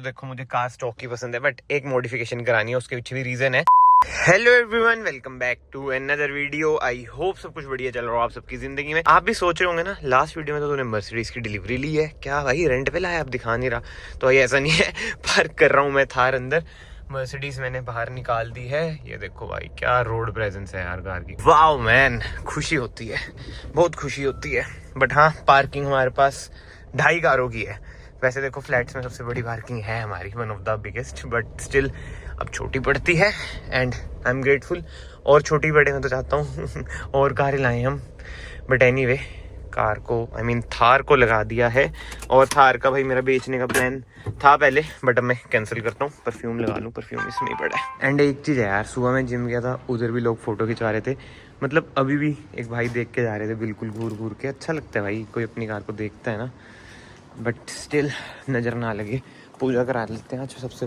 देखो मुझे car stock की पसंद है बट एक मॉडिफिकेशन करानी है, उसके पीछे भी रीजन है। Hello everyone, welcome back to another video. I hope सब कुछ बढ़िया चल रहा हो आप सबकी जिंदगी में। आप भी सोच रहे होंगे ना, लास्ट वीडियो में तो तूने मर्सिडीज की डिलीवरी ली है, क्या भाई रेंट पे लाया, अब दिखा नहीं रहा। तो भाई ऐसा नहीं है, पार्क कर रहा हूँ मैं थार अंदर, मर्सिडीज मैंने बाहर निकाल दी है। ये देखो भाई क्या रोड प्रेजेंस है यार कार की, वाओ मैन, खुशी होती है, बहुत खुशी होती है। बट हाँ, पार्किंग हमारे पास 2.5 कारों की है। वैसे देखो फ्लैट्स में सबसे बड़ी पार्किंग है हमारी, one of the biggest, but still अब छोटी पड़ती है एंड आई एम ग्रेटफुल। और छोटी बड़े मैं तो चाहता हूँ और कारें लाएं हम, बट एनीवे कार को थार को लगा दिया है। और थार का भाई मेरा बेचने का प्लान था पहले, बट अब मैं कैंसिल करता हूँ। परफ्यूम लगा लूँ, परफ्यूम इसमें ही पड़ा है। एंड एक चीज़ है यार, सुबह मैं जिम गया था, उधर भी लोग फोटो खिंचवा रहे थे, मतलब अभी भी एक भाई देख के जा रहे थे बिल्कुल घूर घूर के। अच्छा लगता है भाई कोई अपनी कार को देखता है ना, बट स्टिल नज़र ना लगे। पूजा करा लेते हैं आज सबसे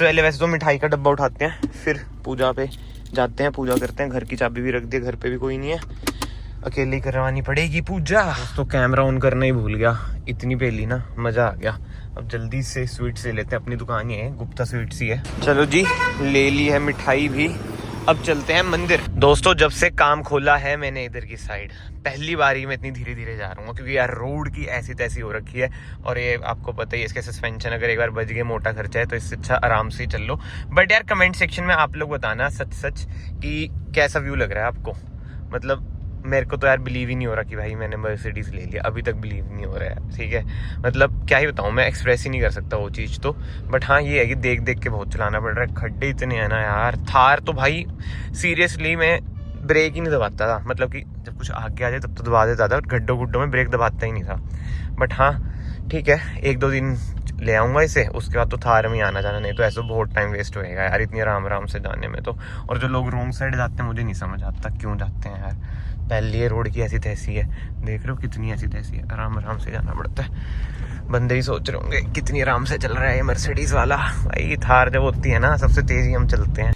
पहले वैसे तो मिठाई का डब्बा उठाते हैं, फिर पूजा पे जाते हैं, पूजा करते हैं। घर की चाबी भी रख दी, घर पे भी कोई नहीं है, अकेली करवानी पड़ेगी पूजा। तो कैमरा ऑन करना ही भूल गया, इतनी पहली ना मज़ा आ गया। अब जल्दी से स्वीट्स ले लेते हैं, अपनी दुकान ही है, गुप्ता स्वीट्स ही है। चलो जी, ले ली है मिठाई भी, अब चलते हैं मंदिर। दोस्तों जब से काम खोला है मैंने इधर की साइड, पहली बारी में इतनी धीरे धीरे जा रहा हूँ क्योंकि यार रोड की ऐसी तैसी हो रखी है। और ये आपको पता ही है, इसके सस्पेंशन अगर एक बार बज गए, मोटा खर्चा है, तो इससे अच्छा आराम से ही चल लो। बट यार कमेंट सेक्शन में आप लोग बताना सच सच कि कैसा व्यू लग रहा है आपको। मतलब मेरे को तो यार बिलीव ही नहीं हो रहा कि भाई मैंने मर्सिडीज ले लिया, अभी तक बिलीव नहीं हो रहा है। ठीक है, मतलब क्या ही बताऊँ, मैं एक्सप्रेस ही नहीं कर सकता वो चीज़ तो। बट हाँ ये है कि देख देख के बहुत चलाना पड़ रहा है, खड्डे इतने हैं ना यार। थार तो भाई सीरियसली मैं ब्रेक ही नहीं दबाता था, मतलब कि जब कुछ आगे आ जाए तब तो दबा देता था, गड्ढों गुड्ढों में ब्रेक दबाता ही नहीं था। बट हाँ ठीक है, 1-2 दिन ले आऊँगा इसे, उसके बाद तो थार में ही आना जाना, नहीं तो ऐसा बहुत टाइम वेस्ट होएगा यार इतनी आराम आराम से जाने में तो। और जो लोग रोंग साइड जाते हैं मुझे नहीं समझ आता क्यों जाते हैं यार। पहले ये रोड की ऐसी तैसी है, देख रहे हो कितनी ऐसी तैसी है, आराम आराम से जाना पड़ता है। बंदे ही सोच रहे होंगे कितनी आराम से चल रहा है ये मर्सिडीज वाला। भाई थार जब होती है ना, सबसे तेजी हम चलते हैं।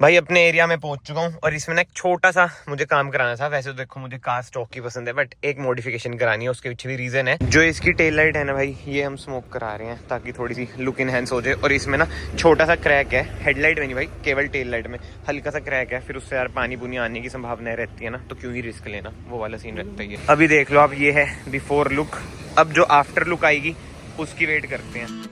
भाई अपने एरिया में पहुंच चुका हूँ और इसमें ना एक छोटा सा मुझे काम कराना था। वैसे तो देखो मुझे कार स्टॉक की पसंद है बट एक मॉडिफिकेशन करानी है, उसके पीछे भी रीजन है। जो इसकी टेल लाइट है ना भाई, ये हम स्मोक करा रहे हैं ताकि थोड़ी सी लुक इनहेंस हो जाए। और इसमें ना छोटा सा क्रैक है, हेडलाइट में नहीं भाई, केवल टेल लाइट में हल्का सा क्रैक है, फिर उससे यार पानी पुनी आने की संभावनाएं रहती है ना, तो क्यों ही रिस्क लेना, वो वाला सीन रहता है। अभी देख लो आप, ये है बिफोर लुक, अब जो आफ्टर लुक आएगी उसकी वेट करते हैं।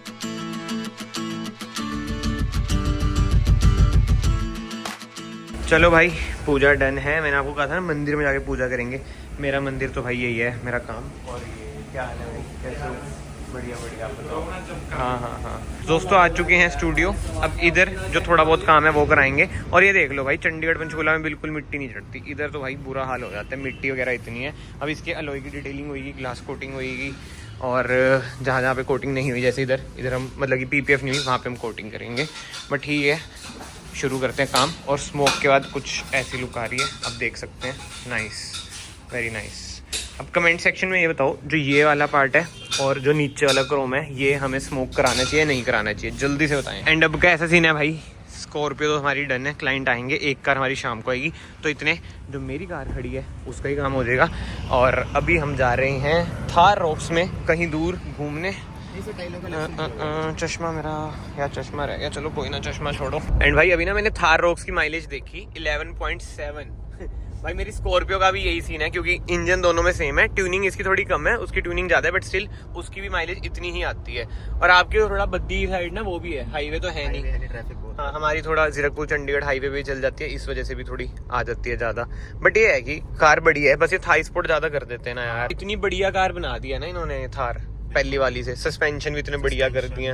चलो भाई पूजा डन है, मैंने आपको कहा था ना मंदिर में जाके पूजा करेंगे। मेरा मंदिर तो भाई यही है मेरा काम। और ये क्या हाल है भाई, कैसे हो? बढ़िया बढ़िया, आप बताओ। हाँ दोस्तों आ चुके हैं स्टूडियो, अब इधर जो थोड़ा बहुत काम है वो कराएंगे। और ये देख लो भाई, चंडीगढ़ पंचकूला में बिल्कुल मिट्टी नहीं चढ़ती, इधर तो भाई बुरा हाल हो जाता है, मिट्टी वगैरह इतनी है। अब इसके अलॉय की डिटेलिंग होगी, ग्लास कोटिंग होगी, और जहाँ जहाँ पे कोटिंग नहीं हुई, जैसे इधर हम मतलब कि पीपीएफ नहीं हुई, वहाँ पे हम कोटिंग करेंगे। बट ठीक है, शुरू करते हैं काम। और स्मोक के बाद कुछ ऐसी लुक आ रही है, अब देख सकते हैं। Nice, very nice. अब कमेंट सेक्शन में ये बताओ, जो ये वाला पार्ट है और जो नीचे वाला क्रोम है, ये हमें स्मोक कराना चाहिए नहीं कराना चाहिए, जल्दी से बताएं। एंड अब का ऐसा सीन है भाई, स्कॉर्पियो तो हमारी डन है, क्लाइंट आएंगे, एक कार हमारी शाम को आएगी, तो इतने जो मेरी कार खड़ी है उसका ही काम हो जाएगा। और अभी हम जा रहे हैं थार रॉक्स में कहीं दूर घूमने। चश्मा मेरा, या चश्मा रह गया, चलो कोई ना, चश्मा छोड़ो। एंड भाई अभी ना मैंने थार रॉक्स की माइलेज देखी 11.7। भाई मेरी स्कॉर्पियो का भी यही सीन है, क्योंकि इंजन दोनों में सेम है, ट्यूनिंग इसकी थोड़ी कम है, उसकी ट्यूनिंग ज़्यादा है, बट स्टिल उसकी भी माइलेज इतनी ही आती है। और आपकी थोड़ा बद्दी साइड ना वो भी है, हाईवे तो है नहीं, हाँ हमारी थोड़ा जीरकपुर चंडीगढ़ हाईवे भी चल जाती है, इस वजह से भी थोड़ी आ जाती है ज़्यादा। बट ये है कि कार बढ़िया है, बस ये थाई स्पोर्ट ज़्यादा कर देते हैं ना यार। इतनी बढ़िया कार बना दी है ना इन्होंने थार, पहली वाली से सस्पेंशन भी इतने बढ़िया कर दिए,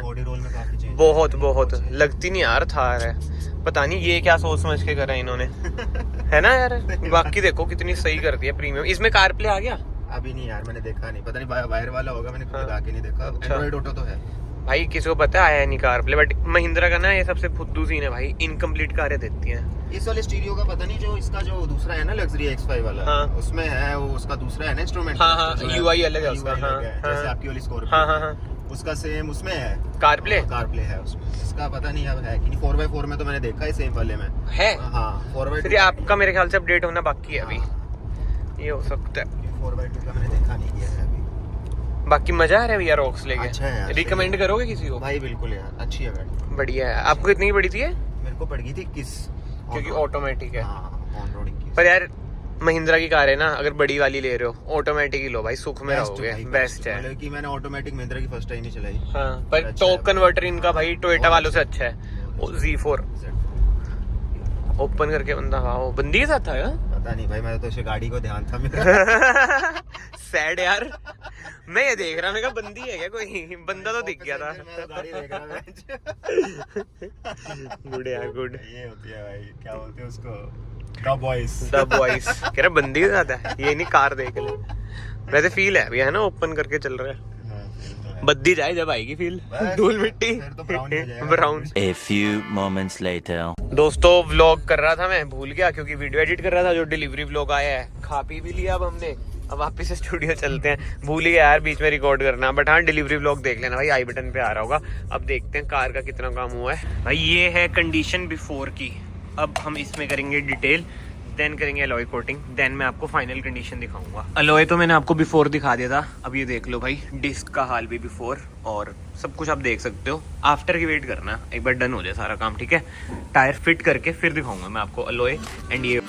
बहुत बहुत लगती नहीं यार थार है। पता नहीं ये क्या सोच समझ के करा इन्होंने है ना यार। बाकी देखो कितनी सही कर दिया प्रीमियम। इसमें कार प्ले आ गया अभी नहीं यार, मैंने देखा नहीं, पता नहीं वायर वाला होगा, मैंने खुद लगा के नहीं देखा। एंड्रॉइड ऑटो तो है भाई, किसी को पता आया नहीं कार प्ले। बट महिंद्रा का ना ये सबसे फुद्दू सीन है भाई, इनकम्प्लीट कारें देती हैं। इस वाले स्टीरियो का पता नहीं, जो इसका जो दूसरा है ना लग्जरी X5 वाला, हाँ। उसमें है वो, उसका दूसरा है ना इंस्ट्रूमेंट, हाँ UI अलग है उसका, जैसे आपकी वाली स्कॉर्पियो, हाँ उसका सेम उसमें है कार प्ले है उसमें। इसका पता नहीं अब है कि नहीं, 4x4 में तो मैंने देखा है, सेम वाले में है। हाँ 4x2 फिर आपका मेरे ख्याल से अपडेट होना बाकी है अभी, ये हो सकता है। 4x2 का मैंने देखा नहीं किया है अभी। बाकी मजा आ रहा है भैया रॉक्स लेके? अच्छा है यार, रिकमेंड करोगे किसी को? भाई बिल्कुल यार, अच्छी है गाड़ी, बढ़िया है। आपको कितनी की पड़ी थी ये? मेरे को पड़ गई थी 21, क्योंकि ऑटोमेटिक है। On road 21। पर यार महिंद्रा की कार है ना, अगर बड़ी वाली ले रहे हो ऑटोमेटिक ही लो भाई, सुख में रहोगे, बेस्ट है। मतलब कि मैंने ऑटोमेटिक महिंद्रा की फर्स्ट टाइम ही चलाई। हाँ, पर टॉर्क कन्वर्टर इनका भाई टोयोटा वालों से अच्छा है। Z4 ओपन करके बंदा, हाँ बंदी के साथ था यार। पता नहीं भाई, मैं तो इसे गाड़ी को ध्यान था मेरा। सैड यार, मैं ये देख रहा, मैं कहा बंदी है क्या कोई, बंदा तो दिख गया था। गाड़ी देख रहा मैं। गुड यार, गुड। ये होती है भाई, क्या बोलते हैं उसको, द बॉयज। द बॉयज कह रहा बंदी के साथ है, ये नहीं कार देख ले। वैसे फील है भैया, है ना, ओपन करके चल रहा है। बद्दी जाए जब आएगी फील, धूल मिट्टी brown. A few moments later. दोस्तों व्लॉग कर रहा था मैं, भूल गया क्योंकि वीडियो एडिट कर रहा था। जो डिलीवरी व्लॉग आया है, खा पी भी लिया अब हमने, अब वापिस से स्टूडियो चलते हैं। भूल ही गया यार बीच में रिकॉर्ड करना, बट हाँ डिलीवरी व्लॉग देख लेना भाई, आई बटन पे आ रहा होगा। अब देखते हैं कार का कितना काम हुआ है भाई। ये है कंडीशन बिफोर की, अब हम इसमें करेंगे डिटेल, देन करेंगे अलॉय कोटिंग, देन मैं आपको फाइनल कंडीशन दिखाऊंगा। अलॉय तो मैंने आपको बिफोर दिखा दिया था, अब ये देख लो भाई डिस्क का हाल भी बिफोर, और सब कुछ आप देख सकते हो। आफ्टर की वेट करना, एक बार डन हो जाए सारा काम, ठीक है। टायर फिट करके फिर दिखाऊंगा मैं आपको अलॉय एंड ये।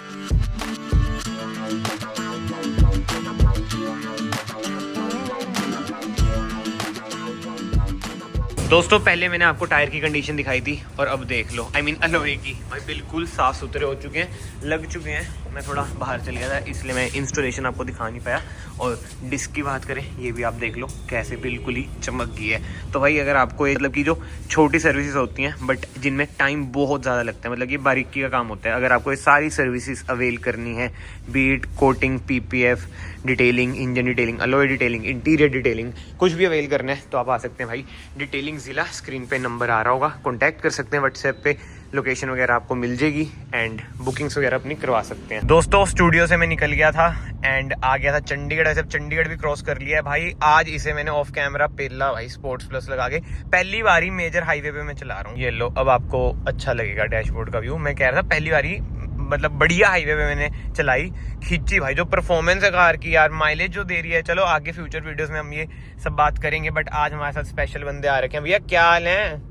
दोस्तों पहले मैंने आपको टायर की कंडीशन दिखाई थी, और अब देख लो, आई मीन अलॉय की भाई बिल्कुल साफ सुथरे हो चुके हैं, लग चुके हैं। मैं थोड़ा बाहर चल गया था इसलिए मैं इंस्टॉलेशन आपको दिखा नहीं पाया। और डिस्क की बात करें, ये भी आप देख लो कैसे बिल्कुल ही चमक गई है। तो भाई अगर आपको मतलब कि जो छोटी सर्विसेज होती हैं बट जिनमें टाइम बहुत ज़्यादा लगता है, मतलब ये बारीकी का काम होता है, अगर आपको ये सारी सर्विसेज अवेल करनी है, beat coating, PPF detailing, engine detailing, alloy detailing, interior detailing, कुछ भी अवेल करना है तो आप आ सकते हैं भाई डिटेलिंग ज़िला। स्क्रीन पे नंबर आ रहा होगा, कॉन्टैक्ट कर सकते हैं व्हाट्सएप पे, लोकेशन वगैरह आपको मिल जाएगी एंड बुकिंग्स वगैरह अपनी करवा सकते हैं। दोस्तों स्टूडियो से मैं निकल गया था एंड आ गया था चंडीगढ़। ऐसे चंडीगढ़ भी क्रॉस कर लिया है भाई। आज इसे मैंने ऑफ कैमरा पेला भाई, स्पोर्ट्स प्लस लगा के, पहली बारी मेजर हाईवे पे मैं चला रहा हूँ। ये लो, अब आपको अच्छा लगेगा डैशबोर्ड का व्यू। मैं कह रहा था पहली बारी मतलब बढ़िया हाईवे पे मैंने चलाई, खींची भाई। जो परफॉर्मेंस है कार की यार, माइलेज जो दे रही है, चलो आगे फ्यूचर वीडियोस में हम ये सब बात करेंगे, बट आज हमारे साथ स्पेशल बंदे आ रखे हैं। भैया क्या हाल है?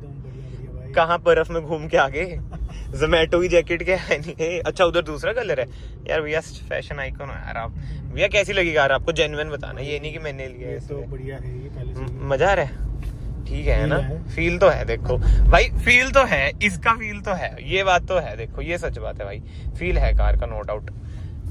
कहाँ बर्फ में घूम के आगे? जोमेटो की जैकेट क्या है? नहीं अच्छा, उधर दूसरा कलर है यार। भैया फैशन आइकन हो यार आप। भैया कैसी लगी कार आपको? जेन्युइन बताना, ये नहीं कि मैंने लिया है। तो बढ़िया है ये, पहले से मजा आ रहा है, ठीक है ना? फील तो है, देखो भाई फील तो है, इसका फील तो है, ये बात तो है। देखो ये सच बात है भाई, फील है कार का, नो डाउट।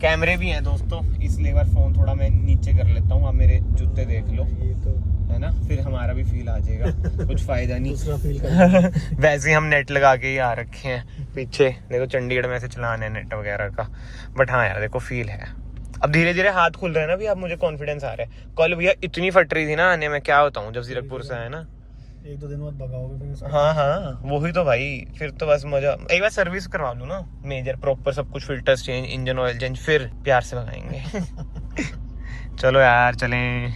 कैमरे भी हैं दोस्तों, इसलिए एक बार फोन थोड़ा मैं नीचे कर लेता हूँ। आप मेरे जूते देख लो, ये तो है ना, फिर हमारा भी फील आ जाएगा। कुछ फायदा नहीं दूसरा फील कर। वैसे ही हम नेट लगा के ही आ रखे हैं पीछे, देखो चंडीगढ़ में ऐसे चलाने हैं नेट वगैरह का। बट हाँ यार देखो फील है। अब धीरे धीरे हाथ खुल रहे हैं ना भी, अब मुझे कॉन्फिडेंस आ रहा है। कल भैया इतनी फट रही थी ना आने में, क्या बताऊं, जब जीरकपुर से आए ना, 1-2 दिन बाद भगाओगे फिर। हाँ हाँ वही तो भाई, फिर तो बस मजा। एक बार सर्विस करवा लूँ ना मेजर, प्रॉपर सब कुछ, filters change, engine oil change, फिर प्यार से भगाएंगे। चलो यार चलें।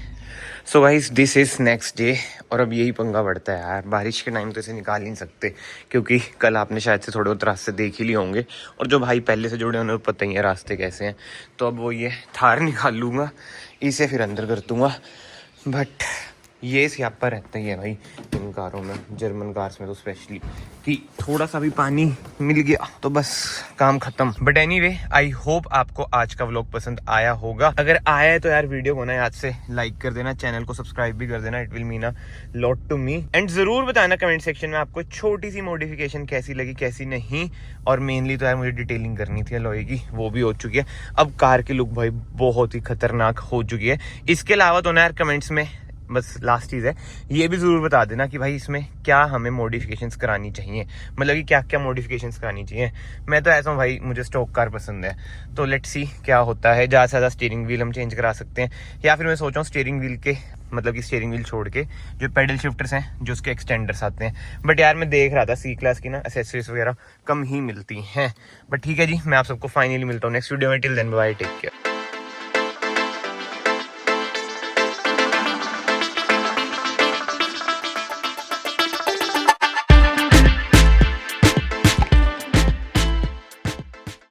So guys this is next day, और अब यही पंगा बढ़ता है यार, बारिश के टाइम तो इसे निकाल नहीं सकते, क्योंकि कल आपने शायद से थोड़े बहुत रास्ते देख ही लिए होंगे, और जो भाई पहले से जुड़े उन्हें पता ही है रास्ते कैसे हैं। तो अब वो ये थार निकाल लूँगा, इसे फिर अंदर कर दूँगा। बट ये स्यापा रहता ही है भाई इन कारों में, जर्मन कार्स में तो स्पेशली, कि थोड़ा सा भी पानी मिल गया तो बस काम खत्म। बट एनीवे आई होप आपको आज का व्लॉग पसंद आया होगा। अगर आया है तो यार वीडियो को ना याद से लाइक कर देना, चैनल को सब्सक्राइब भी कर देना, it will mean a lot to me. And जरूर बताना कमेंट सेक्शन में आपको छोटी सी मॉडिफिकेशन कैसी लगी, कैसी नहीं। और मेनली तो यार मुझे डिटेलिंग करनी थी अलॉय की, वो भी हो चुकी है। अब कार की लुक भाई बहुत ही खतरनाक हो चुकी है। इसके अलावा तो ना यार कमेंट्स में बस लास्ट चीज़ है, ये भी ज़रूर बता देना कि भाई इसमें क्या हमें मॉडिफिकेशंस करानी चाहिए, मतलब कि क्या क्या मॉडिफिकेशंस करानी चाहिए। मैं तो ऐसा हूँ भाई, मुझे स्टॉक कार पसंद है, तो लेट्स सी क्या होता है। ज़्यादा से ज़्यादा स्टीयरिंग व्हील हम चेंज करा सकते हैं, या फिर मैं सोच रहा हूँ स्टीयरिंग व्हील के मतलब कि स्टीयरिंग व्हील छोड़ के जो पेडल शिफ्टर्स हैं, जो उसके एक्सटेंडर्स आते हैं। बट यार मैं देख रहा था C क्लास की ना एसेसरीज वगैरह कम ही मिलती हैं। बट ठीक है जी, मैं आप सबको फाइनली मिलता हूँ नेक्स्ट वीडियो में। Till then bye, take care.